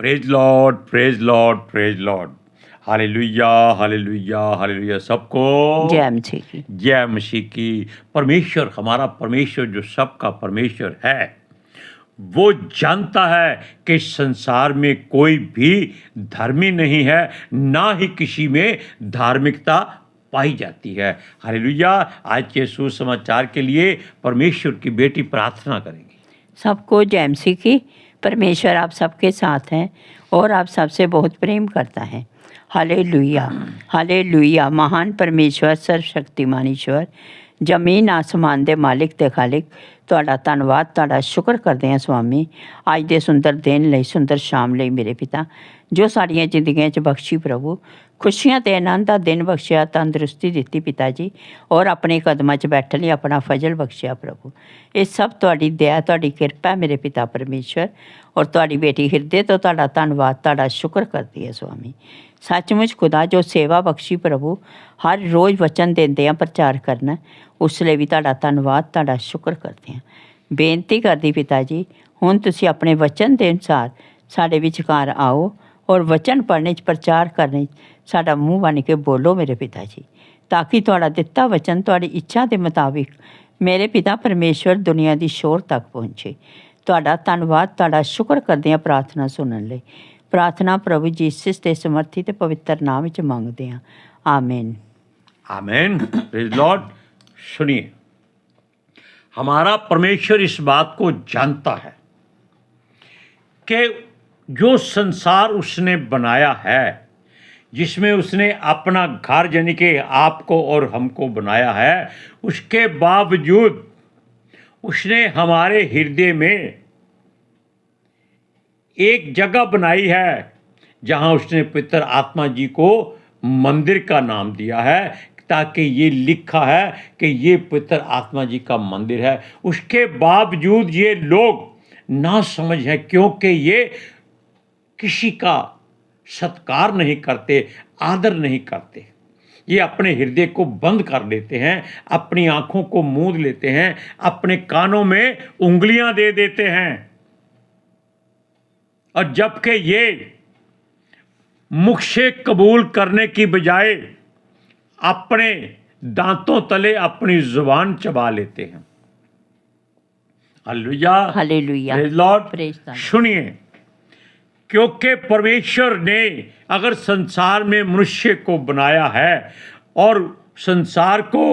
Praise Lord, praise Lord, praise Lord. Hallelujah, hallelujah, hallelujah. सबको जय मसीह की। जय मसीह की। परमेश्वर, हमारा परमेश्वर जो सबका परमेश्वर है, वो जानता है कि संसार में कोई भी धर्मी नहीं है, ना ही किसी में धार्मिकता पाई जाती है। हालेलुया। आज के सुसमाचार के लिए परमेश्वर की बेटी प्रार्थना करेगी। सबको जय मसीह की। परमेश्वर आप सबके साथ हैं और आप सबसे बहुत प्रेम करता है। Hallelujah, hallelujah. महान परमेश्वर, सर्वशक्तिमान ईश्वर, ਜ਼ਮੀਨ ਆਸਮਾਨ ਦੇ ਮਾਲਿਕ ਤੇ ਖਾਲਿਕ, ਤੁਹਾਡਾ ਧੰਨਵਾਦ, ਤੁਹਾਡਾ ਸ਼ੁਕਰ ਕਰਦੇ ਹਾਂ ਸੁਆਮੀ, ਅੱਜ ਦੇ ਸੁੰਦਰ ਦਿਨ ਲਈ, ਸੁੰਦਰ ਸ਼ਾਮ ਲਈ ਮੇਰੇ ਪਿਤਾ, ਜੋ ਸਾਡੀਆਂ ਜ਼ਿੰਦਗੀਆਂ 'ਚ ਬਖਸ਼ੀ ਪ੍ਰਭੂ, ਖੁਸ਼ੀਆਂ ਤੇ ਆਨੰਦ ਦਾ ਦਿਨ ਬਖਸ਼ਿਆ, ਤੰਦਰੁਸਤੀ ਦਿੱਤੀ ਪਿਤਾ ਜੀ, ਔਰ ਆਪਣੇ ਕਦਮਾਂ 'ਚ ਬੈਠਣ ਲਈ ਆਪਣਾ ਫਜ਼ਲ ਬਖਸ਼ਿਆ ਪ੍ਰਭੂ। ਇਹ ਸਭ ਤੁਹਾਡੀ ਦਇਆ, ਤੁਹਾਡੀ ਕਿਰਪਾ ਮੇਰੇ ਪਿਤਾ ਪਰਮੇਸ਼ਵਰ, ਔਰ ਤੁਹਾਡੀ ਬੇਟੀ ਹਿਰਦੇ ਤੋਂ ਤੁਹਾਡਾ ਧੰਨਵਾਦ, ਤੁਹਾਡਾ ਸ਼ੁਕਰ ਕਰਦੀ ਹੈ ਸੁਆਮੀ। ਸੱਚਮੁੱਚ ਖੁਦਾ ਜੋ ਸੇਵਾ ਬਖਸ਼ੀ ਪ੍ਰਭੂ, ਹਰ ਰੋਜ਼ ਵਚਨ ਦਿੰਦੇ ਆ ਪ੍ਰਚਾਰ ਕਰਨਾ, ਉਸ ਲਈ ਵੀ ਤੁਹਾਡਾ ਧੰਨਵਾਦ, ਤੁਹਾਡਾ ਸ਼ੁਕਰ ਕਰਦੇ ਹਾਂ। ਬੇਨਤੀ ਕਰਦੀ ਪਿਤਾ ਜੀ, ਹੁਣ ਤੁਸੀਂ ਆਪਣੇ ਵਚਨ ਦੇ ਅਨੁਸਾਰ ਸਾਡੇ ਵਿਚਕਾਰ ਆਓ ਔਰ ਵਚਨ ਪੜ੍ਹਨੇ 'ਚ, ਪ੍ਰਚਾਰ ਕਰਨੇ 'ਚ ਸਾਡਾ ਮੂੰਹ ਬਣ ਕੇ ਬੋਲੋ ਮੇਰੇ ਪਿਤਾ ਜੀ, ਤਾਂ ਕਿ ਤੁਹਾਡਾ ਦਿੱਤਾ ਵਚਨ ਤੁਹਾਡੀ ਇੱਛਾ ਦੇ ਮੁਤਾਬਿਕ ਮੇਰੇ ਪਿਤਾ ਪਰਮੇਸ਼ਵਰ ਦੁਨੀਆ ਦੀ ਸ਼ੋਰ ਤੱਕ ਪਹੁੰਚੇ। ਤੁਹਾਡਾ ਧੰਨਵਾਦ, ਤੁਹਾਡਾ ਸ਼ੁਕਰ ਕਰਦੇ ਹਾਂ ਪ੍ਰਾਰਥਨਾ ਸੁਣਨ ਲਈ। प्रार्थना प्रभु जीसस के समर्थित पवित्र नाम में मांगते हैं, आमीन, आमीन। Praise Lord. सुनिए, हमारा परमेश्वर इस बात को जानता है कि जो संसार उसने बनाया है, जिसमें उसने अपना घर यानी कि आपको और हमको बनाया है, उसके बावजूद उसने हमारे हृदय में एक जगह बनाई है जहां उसने पवित्र आत्मा जी को मंदिर का नाम दिया है, ताकि ये लिखा है कि ये पवित्र आत्मा जी का मंदिर है। उसके बावजूद ये लोग ना समझ है, क्योंकि ये किसी का सत्कार नहीं करते, आदर नहीं करते। ये अपने हृदय को बंद कर देते हैं, अपनी आंखों को मूंद लेते हैं, अपने कानों में उंगलियां दे देते हैं, और जबकि ये मुख से कबूल करने की बजाय अपने दांतों तले अपनी जुबान चबा लेते हैं। Hallelujah, hallelujah, praise Lord. Praise the Lord. सुनिए, क्योंकि परमेश्वर ने अगर संसार में मनुष्य को बनाया है और संसार को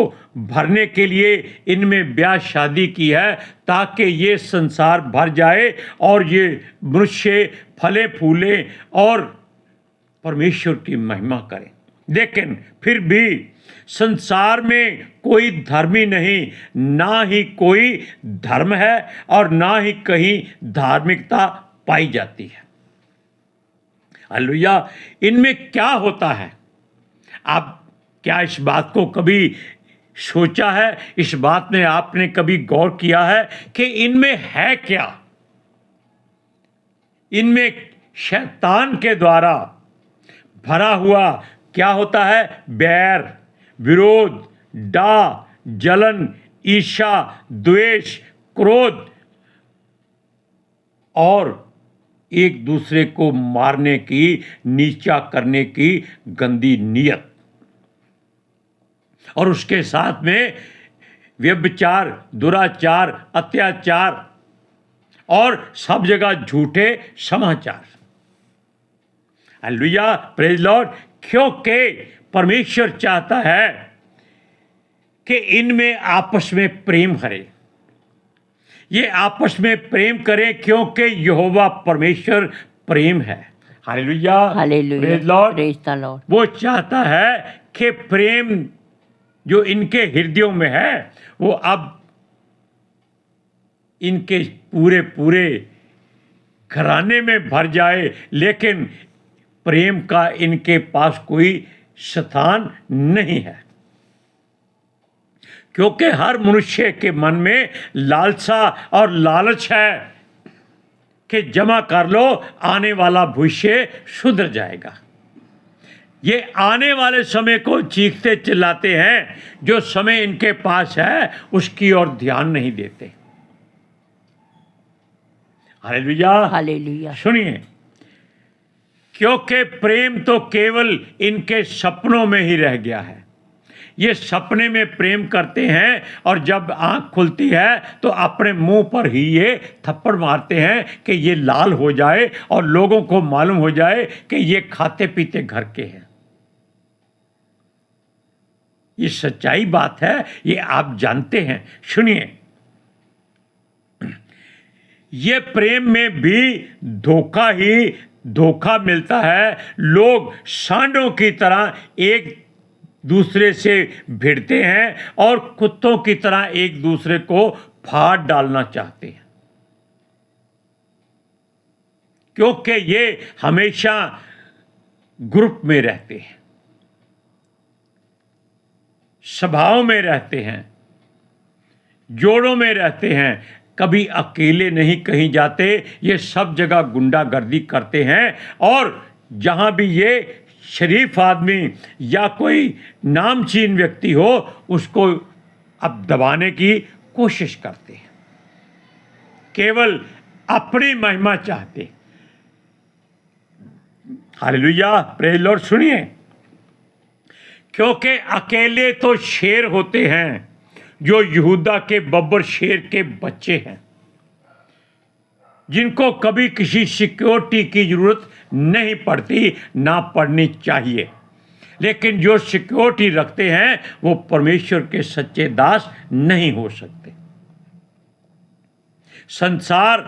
भरने के लिए इनमें ब्याह शादी की है, ताकि ये संसार भर जाए और ये मनुष्य फले फूले और परमेश्वर की महिमा करें। लेकिन फिर भी संसार में कोई धर्मी नहीं, ना ही कोई धर्म है और ना ही कहीं धार्मिकता पाई जाती है। हालेलुया। इनमें क्या होता है? आप क्या इस बात को कभी सोचा है? इस बात में आपने कभी गौर किया है कि इनमें है क्या? इनमें शैतान के द्वारा भरा हुआ क्या होता है? बैर, विरोध, डाह, जलन, ईर्ष्या, द्वेष, क्रोध और एक दूसरे को मारने की, नीचा करने की गंदी नीयत, और उसके साथ में व्यभिचार, दुराचार, अत्याचार और सब जगह झूठे समाचार। Hallelujah, praise Lord. क्योंकि परमेश्वर चाहता है कि इनमें आपस में प्रेम करे, ये आपस में प्रेम करें, क्योंकि यहोवा परमेश्वर प्रेम है। Hallelujah, hallelujah, praise Lord, praise the Lord. वो चाहता है कि प्रेम जो इनके हृदयों में है वो अब इनके पूरे पूरे घराने में भर जाए, लेकिन प्रेम का इनके पास कोई स्थान नहीं है। क्योंकि हर मनुष्य के मन में लालसा और लालच है कि जमा कर लो, आने वाला भविष्य सुधर जाएगा। ये आने वाले समय को चीखते चिल्लाते हैं, जो समय इनके पास है उसकी ओर ध्यान नहीं देते। Hallelujah, hallelujah. सुनिए, क्योंकि प्रेम तो केवल इनके सपनों में ही रह गया है। ये सपने में प्रेम करते हैं और जब आंख खुलती है तो अपने मुंह पर ही ये थप्पड़ मारते हैं कि ये लाल हो जाए और लोगों को मालूम हो जाए कि ये खाते पीते घर के हैं। ये सच्चाई बात है, ये आप जानते हैं। सुनिए, ये प्रेम में भी धोखा मिलता है। लोग सांडों की तरह एक दूसरे से भिड़ते हैं और कुत्तों की तरह एक दूसरे को फाड़ डालना चाहते हैं, क्योंकि ये हमेशा ग्रुप में रहते हैं, सभाओं में रहते हैं, जोड़ों में रहते हैं, कभी अकेले नहीं कहीं जाते। ये सब जगह गुंडागर्दी करते हैं और जहां भी ये शरीफ आदमी या कोई नामचीन व्यक्ति हो उसको अब दबाने की कोशिश करते हैं, केवल अपनी महिमा चाहते। Hallelujah, praise Lord. सुनिए, क्योंकि अकेले तो शेर होते हैं, जो यहूदा के बब्बर शेर के बच्चे हैं, जिनको कभी किसी सिक्योरिटी की जरूरत नहीं पड़ती, ना पड़नी चाहिए। लेकिन जो सिक्योरिटी रखते हैं वो परमेश्वर के सच्चे दास नहीं हो सकते। संसार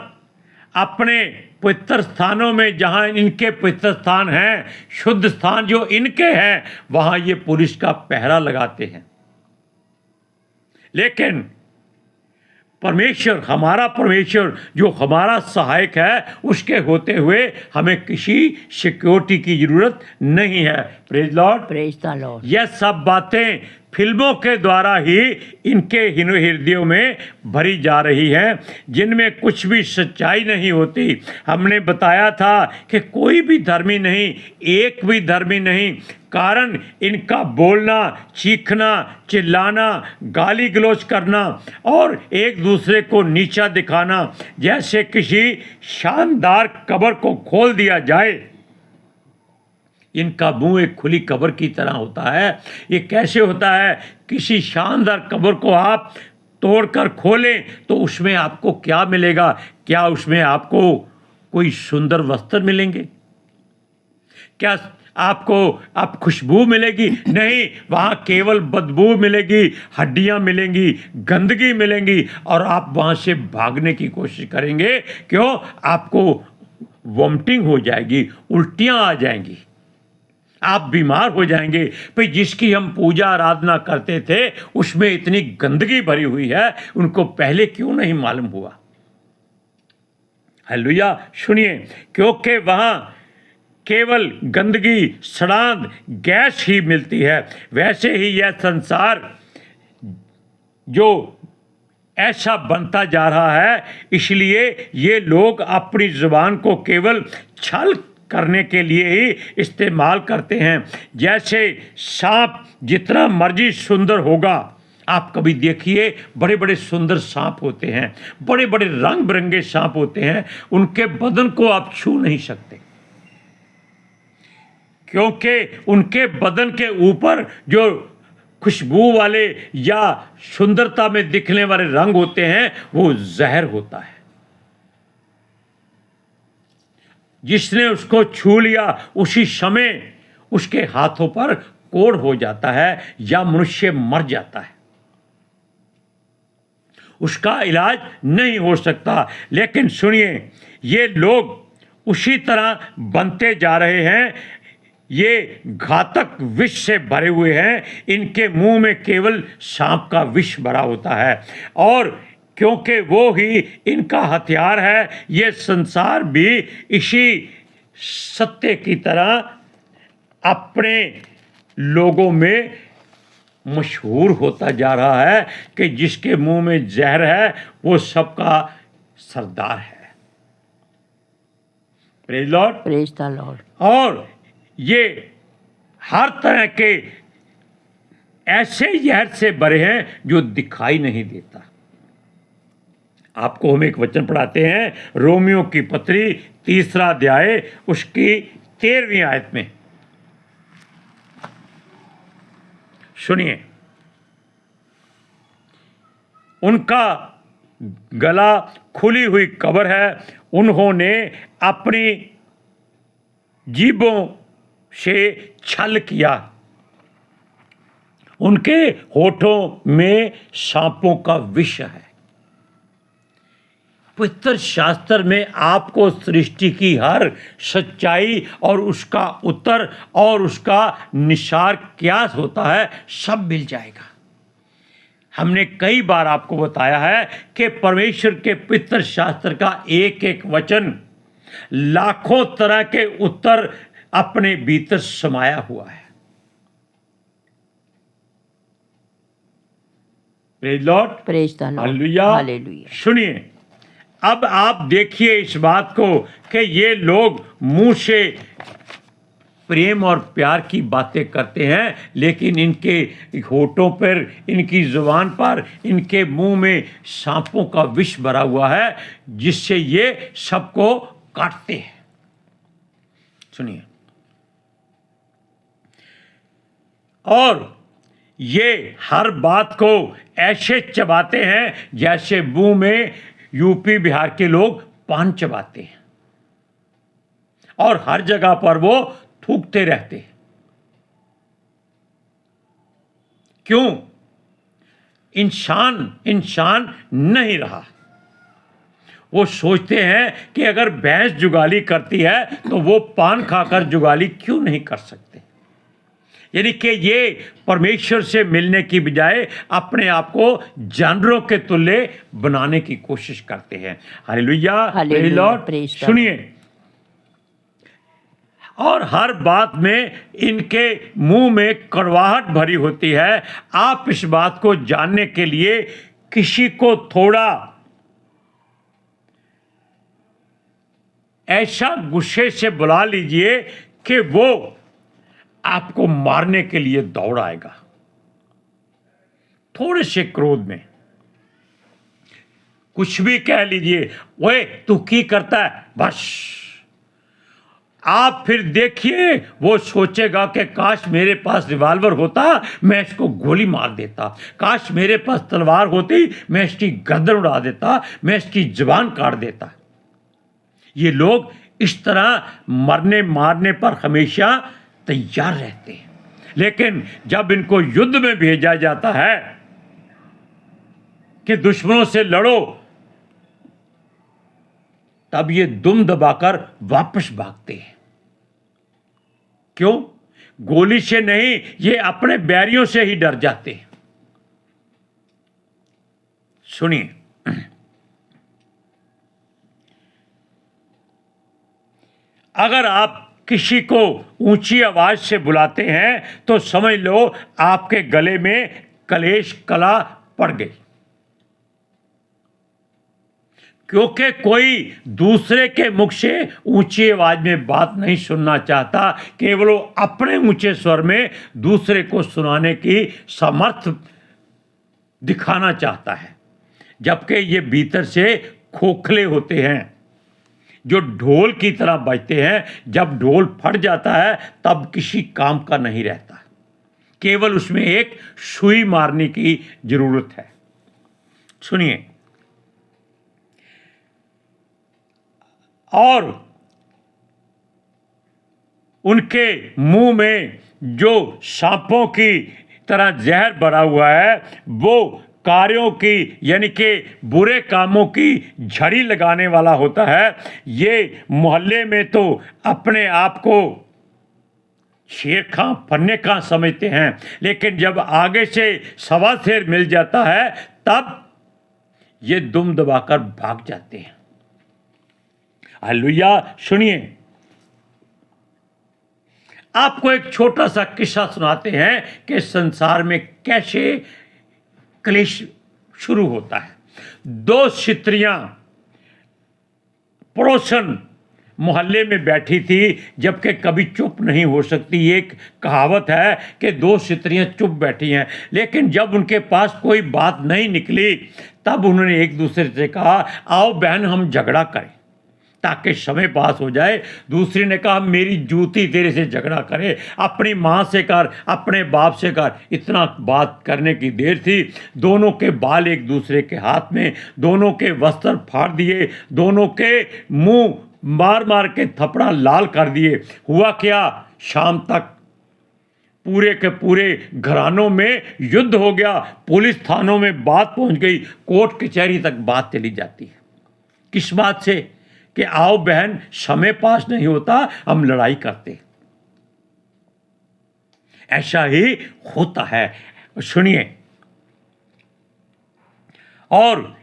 अपने पवित्र स्थानों में, जहां इनके पवित्र स्थान हैं, शुद्ध स्थान जो इनके हैं, वहां ये पुलिस का पहरा लगाते हैं। लेकिन परमेश्वर, हमारा परमेश्वर जो हमारा सहायक है, उसके होते हुए हमें किसी सिक्योरिटी की जरूरत नहीं है। Praise Lord, praise the Lord. यह सब बातें फिल्मों के द्वारा ही इनके हृदयों में भरी जा रही हैं, जिनमें कुछ भी सच्चाई नहीं होती। हमने बताया था कि कोई भी धर्मी नहीं, एक भी धर्मी नहीं, कारण इनका बोलना, चीखना, चिल्लाना, गाली गलौज करना और एक दूसरे को नीचा दिखाना, जैसे किसी शानदार कब्र को खोल दिया जाए। इनका मुंह एक खुली कब्र की तरह होता है। ये कैसे होता है? किसी शानदार कब्र को आप तोड़कर खोलें तो उसमें आपको क्या मिलेगा? क्या उसमें आपको कोई सुंदर वस्त्र मिलेंगे? क्या आप खुशबू मिलेगी? नहीं, वहाँ केवल बदबू मिलेगी, हड्डियाँ मिलेंगी, गंदगी मिलेंगी और आप वहाँ से भागने की कोशिश करेंगे। क्यों? आपको वॉमिटिंग हो जाएगी, उल्टियाँ आ जाएंगी, आप बीमार हो जाएंगे। भाई, जिसकी हम पूजा आराधना करते थे उसमें इतनी गंदगी भरी हुई है, उनको पहले क्यों नहीं मालूम हुआ? हालेलुया। सुनिए, क्योंकि वहाँ केवल गंदगी, सड़ांध, गैस ही मिलती है। वैसे ही यह संसार जो ऐसा बनता जा रहा है, इसलिए ये लोग अपनी जुबान को केवल छल करने के लिए ही इस्तेमाल करते हैं। जैसे सांप जितना मर्जी सुंदर होगा, आप कभी देखिए, बड़े बड़े सुंदर सांप होते हैं, बड़े बड़े रंग बिरंगे सांप होते हैं, उनके बदन को आप छू नहीं सकते, क्योंकि उनके बदन के ऊपर जो खुशबू वाले या सुंदरता में दिखने वाले रंग होते हैं वो जहर होता है। जिसने उसको छू लिया उसी समय उसके हाथों पर कोढ़ हो जाता है या मनुष्य मर जाता है, उसका इलाज नहीं हो सकता। लेकिन सुनिए, ये लोग उसी तरह बनते जा रहे हैं। ये घातक विष से भरे हुए हैं, इनके मुंह में केवल सांप का विष भरा होता है और क्योंकि वो ही इनका हथियार है, ये संसार भी इसी सत्य की तरह अपने लोगों में मशहूर होता जा रहा है कि जिसके मुंह में जहर है वो सबका सरदार है। Praise Lord, praise the Lord. और ये हर तरह के ऐसे जहर से भरे हैं जो दिखाई नहीं देता। आपको हम एक वचन पढ़ाते हैं, रोमियो की पत्री 3 अध्याय उसकी 13वीं आयत में सुनिए, उनका गला खुली हुई कब्र है, उन्होंने अपनी जीभों से छल किया, उनके होठों में सांपों का विष है। पवित्र शास्त्र में आपको सृष्टि की हर सच्चाई और उसका उत्तर और उसका निसार क्या होता है सब मिल जाएगा। हमने कई बार आपको बताया है कि परमेश्वर के पवित्र शास्त्र का एक एक वचन लाखों तरह के उत्तर अपने भीतर समाया हुआ है। Praise Lord, praise the Lord, hallelujah, hallelujah. सुनिए, अब आप देखिए इस बात को कि ये लोग मुंह से प्रेम और प्यार की बातें करते हैं, लेकिन इनके होठों पर, इनकी जुबान पर, इनके मुंह में सांपों का विष भरा हुआ है, जिससे ये सबको काटते हैं। सुनिए, और ये हर बात को ऐसे चबाते हैं जैसे मुंह में यूपी बिहार के लोग पान चबाते हैं, और हर जगह पर वो थूकते रहते हैं। क्यों? इंसान नहीं रहा। वो सोचते हैं कि अगर भैंस जुगाली करती है तो वो पान खाकर जुगाली क्यों नहीं कर सकते। यानी कि ये परमेश्वर से मिलने की बजाय अपने आप को जानवरों के तुल्य बनाने की कोशिश करते हैं। Hallelujah, hallelujah, praise Lord. Praise the सुनिए, और हर बात में इनके मुंह में कड़वाहट भरी होती है। आप इस बात को जानने के लिए किसी को थोड़ा ऐसा गुस्से से बुला लीजिए कि वो आपको मारने के लिए दौड़ आएगा। थोड़े से क्रोध में कुछ भी कह लीजिए, ओए तू की करता है, बस आप फिर देखिए वो सोचेगा कि काश मेरे पास रिवॉल्वर होता, मैं इसको गोली मार देता। काश मेरे पास तलवार होती, मैं इसकी गर्दन उड़ा देता, मैं इसकी जुबान काट देता। ये लोग इस तरह मरने मारने पर हमेशा तैयार रहते हैं, लेकिन जब इनको युद्ध में भेजा जाता है कि दुश्मनों से लड़ो, तब ये दुम दबाकर वापस भागते हैं। क्यों? गोली से नहीं, ये अपने बैरियों से ही डर जाते हैं। सुनिए, अगर आप किसी को ऊंची आवाज से बुलाते हैं तो समझ लो आपके गले में कलेश कला पड़ गई, क्योंकि कोई दूसरे के मुख से ऊंची आवाज में बात नहीं सुनना चाहता, केवल वो अपने ऊंचे स्वर में दूसरे को सुनाने की सामर्थ्य दिखाना चाहता है, जबकि ये भीतर से खोखले होते हैं जो ढोल की तरह बजते हैं। जब ढोल फट जाता है तब किसी काम का नहीं रहता, केवल उसमें एक सुई मारने की जरूरत है। सुनिए, और उनके मुंह में जो सांपों की तरह जहर भरा हुआ है, वो कार्यों की यानी कि बुरे कामों की झड़ी लगाने वाला होता है। ये मोहल्ले में तो अपने आप को शेर खां फन्ने खां समझते हैं, लेकिन जब आगे से सवा शेर मिल जाता है तब ये दुम दबाकर भाग जाते हैं। हालेलुया। सुनिए, आपको एक छोटा सा किस्सा सुनाते हैं कि संसार में कैसे क्लेश शुरू होता है। दो स्त्रियां पड़ोसन मोहल्ले में बैठी थी, जबकि कभी चुप नहीं हो सकती। एक कहावत है कि दो स्त्रियां चुप बैठी हैं, लेकिन जब उनके पास कोई बात नहीं निकली तब उन्होंने एक दूसरे से कहा, आओ बहन हम झगड़ा करें। ताकि समय पास हो जाए। दूसरी ने कहा मेरी जूती तेरे से झगड़ा करे, अपनी माँ से कर, अपने बाप से कर। इतना बात करने की देर थी, दोनों के बाल एक दूसरे के हाथ में, दोनों के वस्त्र फाड़ दिए, दोनों के मुंह मार मार के थपड़ा लाल कर दिए। हुआ क्या, शाम तक पूरे के पूरे घरानों में युद्ध हो गया, पुलिस थानों में बात पहुंच गई, कोर्ट कचहरी तक बात चली जाती है। किस बात से? कि आओ बहन, समय पास नहीं होता, हम लड़ाई करते। ऐसा ही होता है। सुनिए, और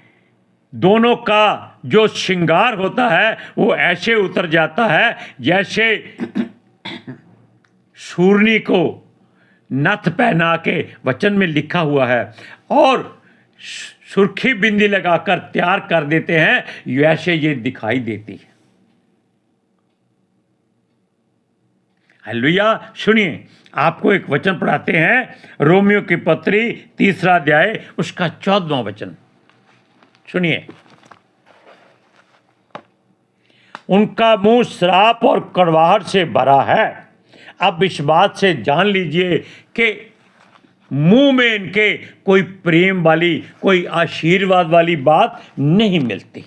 दोनों का जो श्रृंगार होता है वो ऐसे उतर जाता है जैसे सूरनी को नथ पहना के वचन में लिखा हुआ है, और सुर्खी बिंदी लगाकर तैयार कर देते हैं, वैसे ये दिखाई देती है। हालेलुया। सुनिए, आपको एक वचन पढ़ाते हैं, रोमियो की पत्री 3 अध्याय उसका 14वां वचन। सुनिए, उनका मुंह श्राप और कड़वाहट से भरा है। अब इस बात से जान लीजिए कि मुंह में इनके कोई प्रेम वाली, कोई आशीर्वाद वाली बात नहीं मिलती।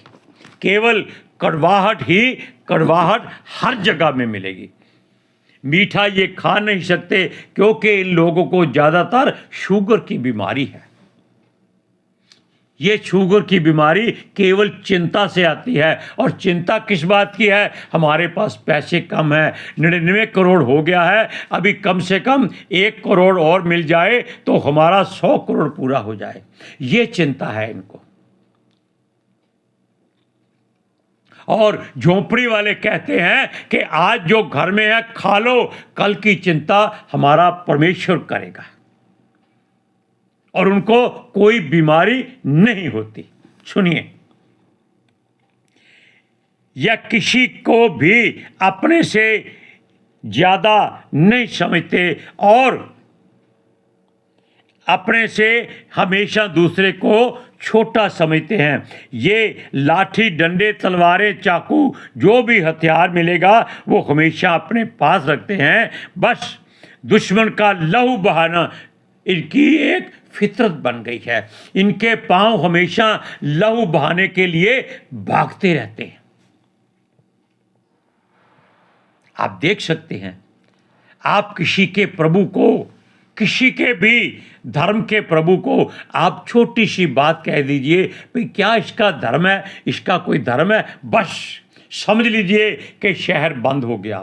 केवल कड़वाहट ही कड़वाहट हर जगह में मिलेगी। मीठा ये खा नहीं सकते क्योंकि इन लोगों को ज़्यादातर शुगर की बीमारी है। ये शुगर की बीमारी केवल चिंता से आती है। और चिंता किस बात की है? हमारे पास पैसे कम है, 99 करोड़ हो गया है, अभी कम से कम 1 करोड़ और मिल जाए तो हमारा 100 करोड़ पूरा हो जाए। ये चिंता है इनको। और झोंपड़ी वाले कहते हैं कि आज जो घर में है खा लो, कल की चिंता हमारा परमेश्वर करेगा, और उनको कोई बीमारी नहीं होती। सुनिए, या किसी को भी अपने से ज्यादा नहीं समझते और अपने से हमेशा दूसरे को छोटा समझते हैं। ये लाठी, डंडे, तलवारें, चाकू, जो भी हथियार मिलेगा वो हमेशा अपने पास रखते हैं। बस दुश्मन का लहू बहाना इनकी एक फितरत बन गई है। इनके पांव हमेशा लहू बहाने के लिए भागते रहते हैं। आप देख सकते हैं, आप किसी के प्रभु को, किसी के भी धर्म के प्रभु को आप छोटी सी बात कह दीजिए, भाई क्या इसका धर्म है, इसका कोई धर्म है, बस समझ लीजिए कि शहर बंद हो गया।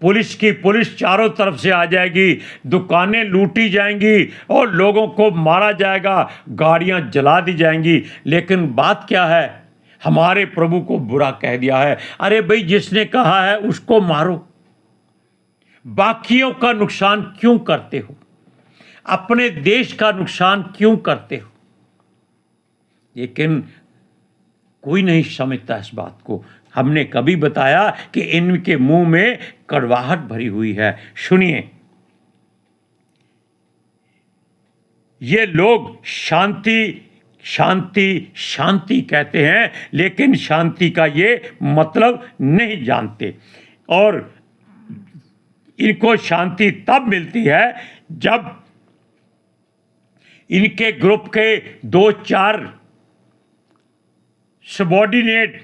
पुलिस चारों तरफ से आ जाएगी, दुकानें लूटी जाएंगी और लोगों को मारा जाएगा, गाड़ियां जला दी जाएंगी। लेकिन बात क्या है? हमारे प्रभु को बुरा कह दिया है। अरे भाई, जिसने कहा है उसको मारो, बाकियों का नुकसान क्यों करते हो? अपने देश का नुकसान क्यों करते हो? लेकिन कोई नहीं समझता इस बात को। हमने कभी बताया कि इनके मुंह में कड़वाहट भरी हुई है। सुनिए, ये लोग शांति शांति शांति कहते हैं, लेकिन शांति का ये मतलब नहीं जानते। और इनको शांति तब मिलती है जब इनके ग्रुप के 2-4 सबॉर्डिनेट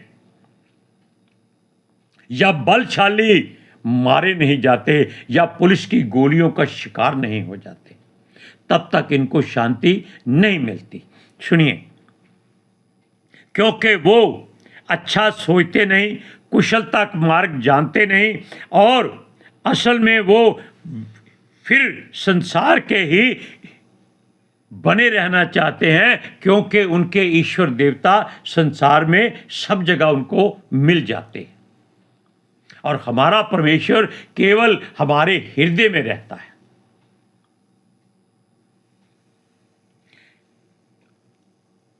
या बलशाली मारे नहीं जाते या पुलिस की गोलियों का शिकार नहीं हो जाते, तब तक इनको शांति नहीं मिलती। सुनिए, क्योंकि वो अच्छा सोचते नहीं, कुशलता का मार्ग जानते नहीं, और असल में वो फिर संसार के ही बने रहना चाहते हैं, क्योंकि उनके ईश्वर देवता संसार में सब जगह उनको मिल जाते हैं, और हमारा परमेश्वर केवल हमारे हृदय में रहता है।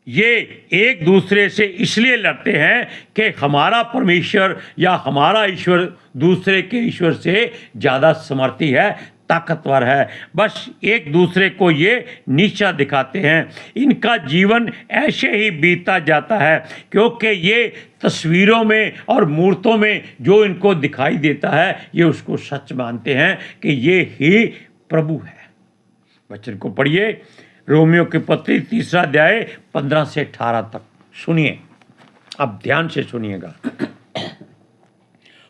ये एक दूसरे से इसलिए लड़ते हैं कि हमारा परमेश्वर या हमारा ईश्वर दूसरे के ईश्वर से ज़्यादा समर्थी है, ताकतवर है। बस एक दूसरे को ये नीचा दिखाते हैं। इनका जीवन ऐसे ही बीता जाता है क्योंकि ये तस्वीरों में और मूर्तों में जो इनको दिखाई देता है ये उसको सच मानते हैं कि ये ही प्रभु है। वचन को पढ़िए, रोमियो की पत्री 3 अध्याय 15 से 18 तक सुनिए। अब ध्यान से सुनिएगा।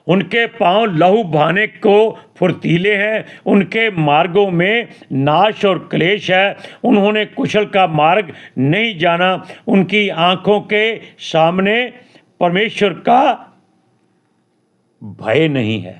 उनके पांव लहू बहाने को फुर्तीले हैं, उनके मार्गों में नाश और क्लेश है। उन्होंने कुशल का मार्ग नहीं जाना, उनकी आंखों के सामने परमेश्वर का भय नहीं है।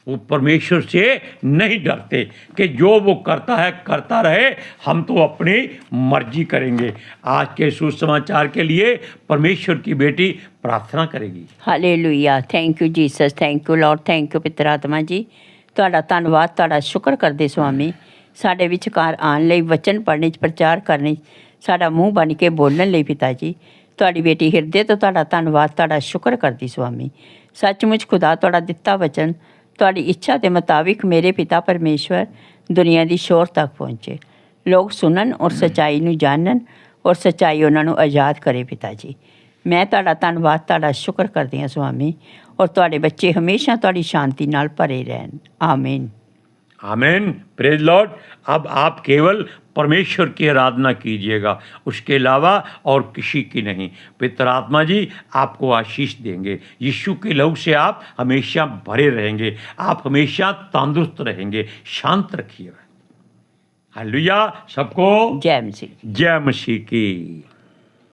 वो परमेश्वर से नहीं डरते कि जो वो करता है करता रहे, हम तो अपनी मर्जी करेंगे। आज के सुसमाचार के लिए परमेश्वर की बेटी प्रार्थना करेगी। Hallelujah. Thank you Jesus, thank you Lord, thank you पितर आत्मा जी। ਤੁਹਾਡਾ ਧੰਨਵਾਦ, ਤੁਹਾਡਾ ਸ਼ੁਕਰ ਕਰਦੇ ਸੁਆਮੀ, ਸਾਡੇ ਵਿਚਕਾਰ ਆਉਣ ਲਈ, ਵਚਨ ਪੜ੍ਹਨੇ 'ਚ, ਪ੍ਰਚਾਰ ਕਰਨੇ 'ਚ, ਸਾਡਾ ਮੂੰਹ ਬਣ ਕੇ ਬੋਲਣ ਲਈ ਪਿਤਾ ਜੀ। ਤੁਹਾਡੀ ਬੇਟੀ ਹਿਰਦੇ ਤੋਂ ਤੁਹਾਡਾ ਧੰਨਵਾਦ, ਤੁਹਾਡਾ ਸ਼ੁਕਰ ਕਰਦੀ ਸੁਆਮੀ। ਸੱਚਮੁੱਚ ਖੁਦਾ ਤੁਹਾਡਾ ਦਿੱਤਾ ਵਚਨ ਤੁਹਾਡੀ ਇੱਛਾ ਦੇ ਮੁਤਾबिक ਮੇਰੇ ਪਿਤਾ ਪਰਮੇਸ਼ਵਰ ਦੁਨੀਆ ਦੀ ਸ਼ੋਰ ਤੱਕ ਪਹੁੰਚੇ, ਲੋਕ ਸੁਣਨ ਔਰ ਸੱਚਾਈ ਨੂੰ ਜਾਣਨ ਔਰ ਸੱਚਾਈ ਉਹਨਾਂ ਨੂੰ ਆਜ਼ਾਦ ਕਰੇ ਪਿਤਾ ਜੀ। ਮੈਂ ਤੁਹਾਡਾ ਧੰਨਵਾਦ, ਤੁਹਾਡਾ ਸ਼ੁਕਰ ਕਰਦੀ ਹਾਂ ਸੁਆਮੀ, ਔਰ ਤੁਹਾਡੇ ਬੱਚੇ ਹਮੇਸ਼ਾ ਤੁਹਾਡੀ ਸ਼ਾਂਤੀ ਨਾਲ ਭਰੇ ਰਹਿਣ। आमीन। आमीन। Praise Lord. अब आप केवल परमेश्वर की आराधना कीजिएगा, उसके अलावा और किसी की नहीं। पितर आत्मा जी आपको आशीष देंगे। यीशु के लहू से आप हमेशा भरे रहेंगे, आप हमेशा तंदुरुस्त रहेंगे। शांत रखिएगा। हालेलुया। सबको जय मसीह। जय मसीह की।